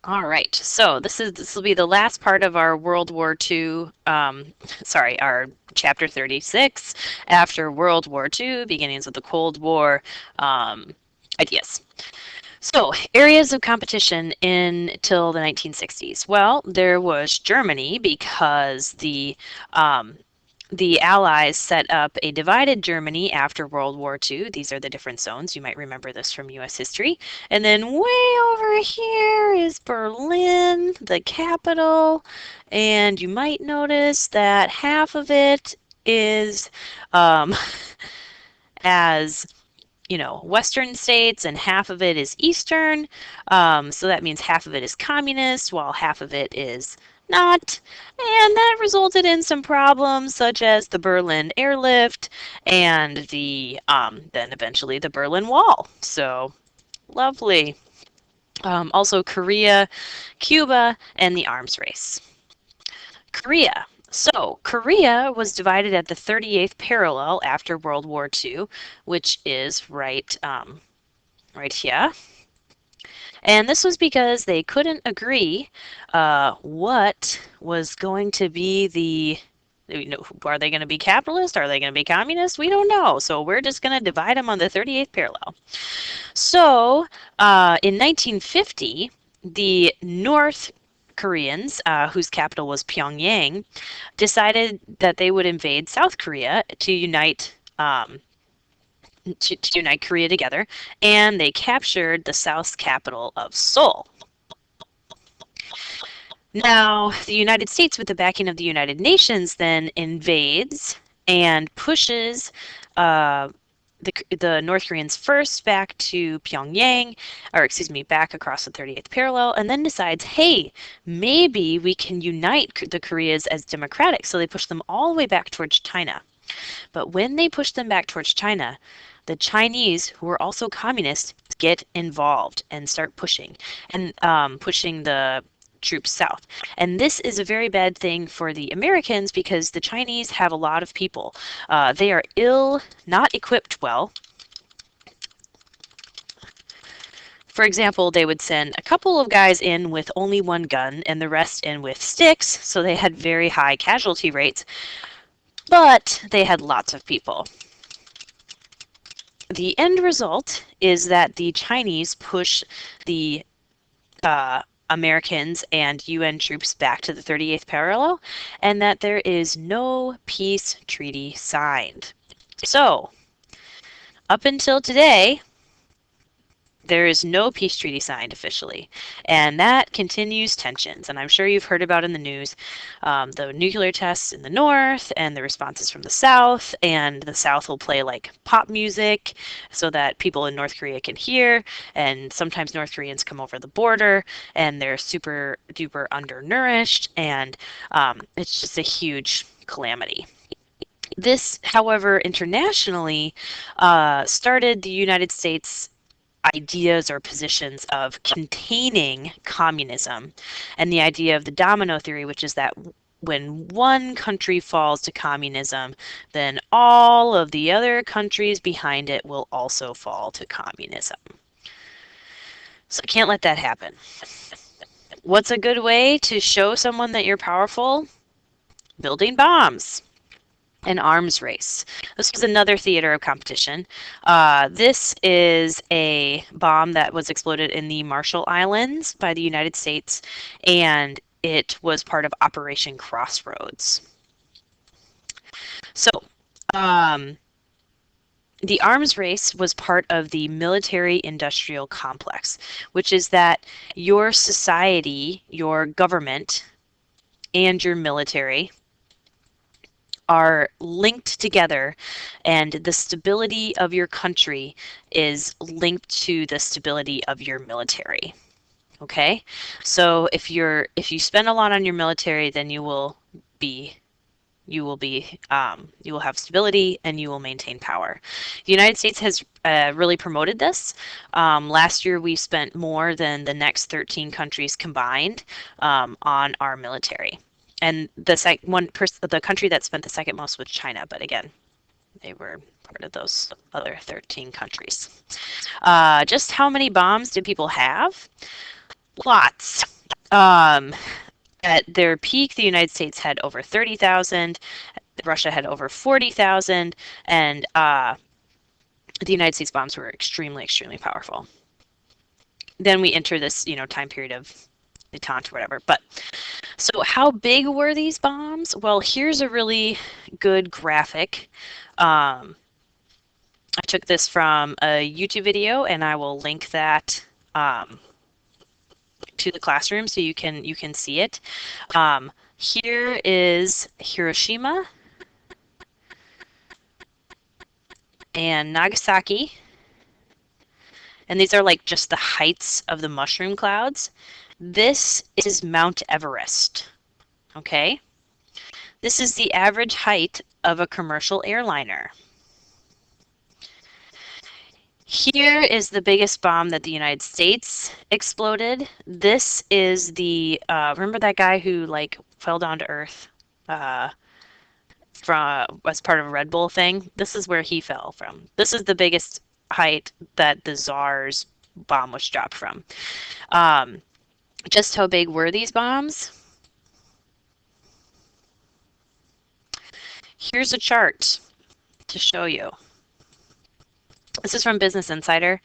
All right, so this will be the last part of our World War II, sorry, our chapter 36 after World War II, beginnings of the Cold War um, ideas. So, areas of competition until the 1960s. Well, there was Germany because the Allies set up a divided Germany after World War II. These are the different zones. You might remember this from US history. And then way over here is Berlin, the capital. And you might notice that half of it is um, as Western states, and half of it is Eastern. So that means half of it is communist, while half of it is not. And that resulted in some problems, such as the Berlin airlift and then eventually the Berlin Wall. So lovely. Also, Korea, Cuba, and the arms race. Korea. So, Korea was divided at the 38th parallel after World War II, which is right here. And this was because they couldn't agree what was going to be are they going to be capitalist? Are they going to be communist? We don't know. So we're just going to divide them on the 38th parallel. So in 1950, the North Koreans, whose capital was Pyongyang, decided that they would invade South Korea to unite Korea together, and they captured the South's capital of Seoul. Now, the United States, with the backing of the United Nations, then invades and pushes uh, the North Koreans first back to Pyongyang, or excuse me, back across the 38th parallel, and then decides, hey, maybe we can unite the Koreas as democratic. So they push them all the way back towards China. But when they push them back towards China, the Chinese, who are also communists, get involved and start pushing the troops south. And this is a very bad thing for the Americans because the Chinese have a lot of people. They are not equipped well. For example, they would send a couple of guys in with only one gun and the rest in with sticks, so they had very high casualty rates, but they had lots of people. The end result is that the Chinese push the Americans and UN troops back to the 38th parallel, and that there is no peace treaty signed. So, up until today, there is no peace treaty signed officially, and that continues tensions. And I'm sure you've heard about in the news the nuclear tests in the north and the responses from the south. And the south will play like pop music so that people in North Korea can hear. And sometimes North Koreans come over the border and they're super duper undernourished, and it's just a huge calamity. This, however, internationally started the United States ideas or positions of containing communism, and the idea of the domino theory, which is that when one country falls to communism, then all of the other countries behind it will also fall to communism. So I can't let that happen. What's a good way to show someone that you're powerful? Building bombs. An arms race. This was another theater of competition. This is a bomb that was exploded in the Marshall Islands by the United States, and it was part of Operation Crossroads. So, um, the arms race was part of the military industrial complex, which is that your society, your government, and your military are linked together, and the stability of your country is linked to the stability of your military. Okay? So if you spend a lot on your military, then be you will have stability and you will maintain power. The United States has really promoted this. Last year, we spent more than the next 13 countries combined on our military. And the country that spent the second most was China, but again, they were part of those other 13 countries. Just how many bombs did people have? Lots. At their peak, the United States had over 30,000. Russia had over 40,000, and the United States bombs were extremely, extremely powerful. Then we enter this, time period of detente or whatever. But so how big were these bombs? Well, here's a really good graphic. I took this from a YouTube video, and I will link that to the classroom so you can see it. Here is Hiroshima and Nagasaki. And these are like just the heights of the mushroom clouds. This is Mount Everest. Okay? This is the average height of a commercial airliner. Here is the biggest bomb that the United States exploded. This is the, remember that guy who like fell down to earth from as part of a Red Bull thing? This is where he fell from. This is the biggest height that the Tsar's bomb was dropped from. Just how big were these bombs? Here's a chart to show you. This is from Business Insider.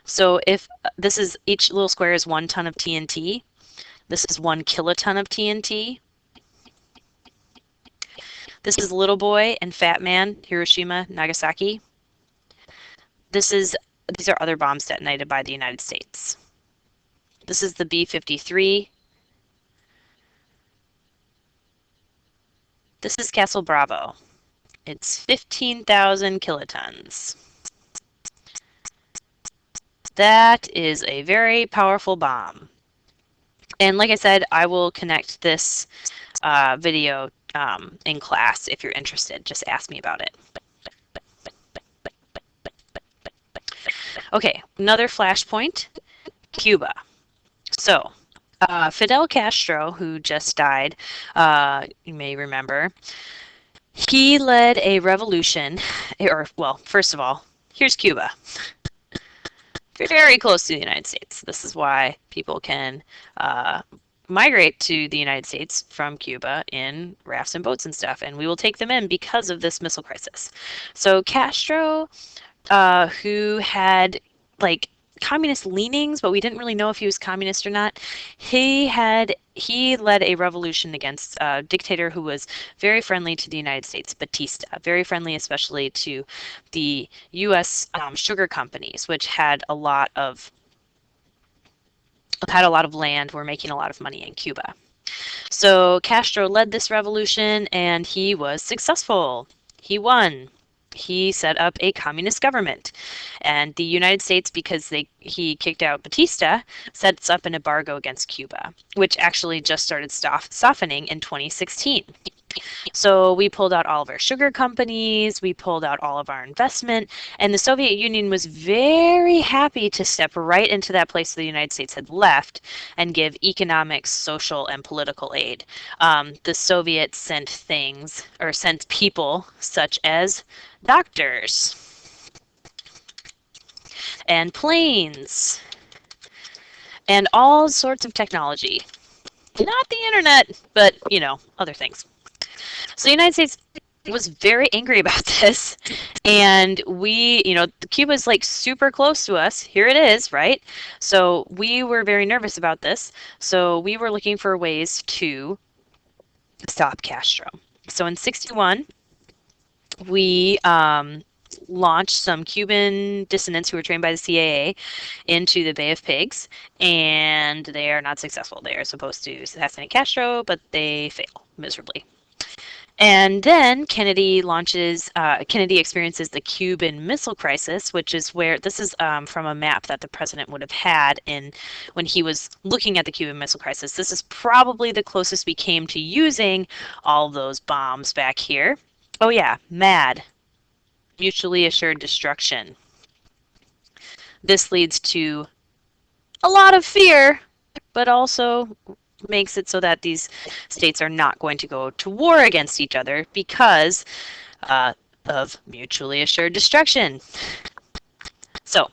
So if this is, each little square is 1 ton of TNT. This is 1 kiloton of TNT. This is Little Boy and Fat Man, Hiroshima, Nagasaki. These are other bombs detonated by the United States. This is the B-53. This is Castle Bravo. It's 15,000 kilotons. That is a very powerful bomb. And like I said, I will connect this video in class if you're interested. Just ask me about it. Okay, another flashpoint, Cuba. So, Fidel Castro, who just died, you may remember, he led a revolution, well, first of all, here's Cuba. Very close to the United States. This is why people can migrate to the United States from Cuba in rafts and boats and stuff, and we will take them in because of this missile crisis. So Castro, who had like communist leanings, but we didn't really know if he was communist or not. He led a revolution against a dictator who was very friendly to the United States, Batista, very friendly especially to the U.S. Sugar companies, which had a lot of land, were making a lot of money in Cuba. So Castro led this revolution, and he was successful. He won. He set up a communist government, and the United States, because he kicked out Batista, sets up an embargo against Cuba, which actually just started softening in 2016. So we pulled out all of our sugar companies, we pulled out all of our investment, and the Soviet Union was very happy to step right into that place the United States had left and give economic, social, and political aid. The Soviets sent people such as doctors and planes and all sorts of technology. Not the internet, but, other things. So the United States was very angry about this, and Cuba's like super close to us. Here it is, right? So we were very nervous about this. So we were looking for ways to stop Castro. So in '61, we launched some Cuban dissidents who were trained by the CIA into the Bay of Pigs, and they are not successful. They are supposed to assassinate Castro, but they fail miserably. And then Kennedy experiences the Cuban Missile Crisis, which is where, this is from a map that the president would have had when he was looking at the Cuban Missile Crisis. This is probably the closest we came to using all those bombs back here. Oh yeah, MAD, mutually assured destruction. This leads to a lot of fear, but also makes it so that these states are not going to go to war against each other because of mutually assured destruction. So,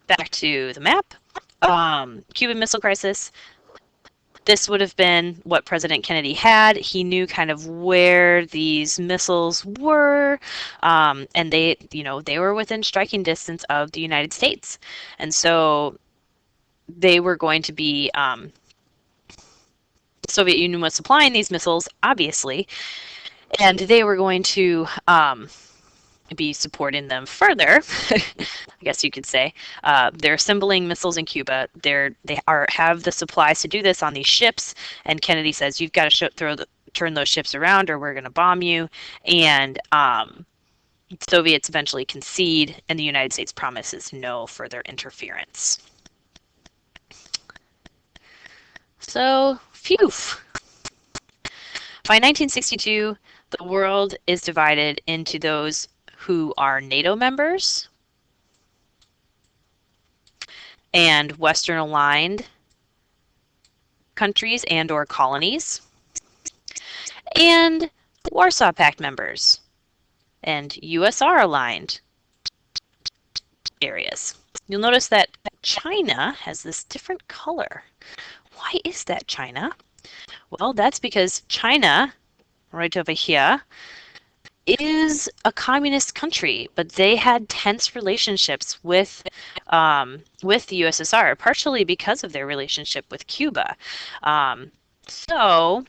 back to the map. Cuban Missile Crisis, this would have been what President Kennedy had. He knew kind of where these missiles were, and they were within striking distance of the United States, and so they were going to be. The Soviet Union was supplying these missiles, obviously, and they were going to be supporting them further. I guess you could say they're assembling missiles in Cuba. Have the supplies to do this on these ships, and Kennedy says you've got to turn those ships around, or we're going to bomb you. And Soviets eventually concede, and the United States promises no further interference. So, phew. By 1962, the world is divided into those who are NATO members and Western aligned countries and or colonies, and Warsaw Pact members and USR aligned areas. You'll notice that China has this different color. Why is that, China? Well, that's because China, right over here, is a communist country, but they had tense relationships with the USSR, partially because of their relationship with Cuba. So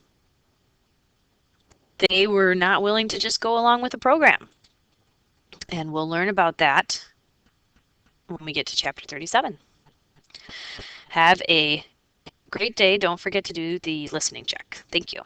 they were not willing to just go along with the program. And we'll learn about that when we get to chapter 37. Have a great day. Don't forget to do the listening check. Thank you.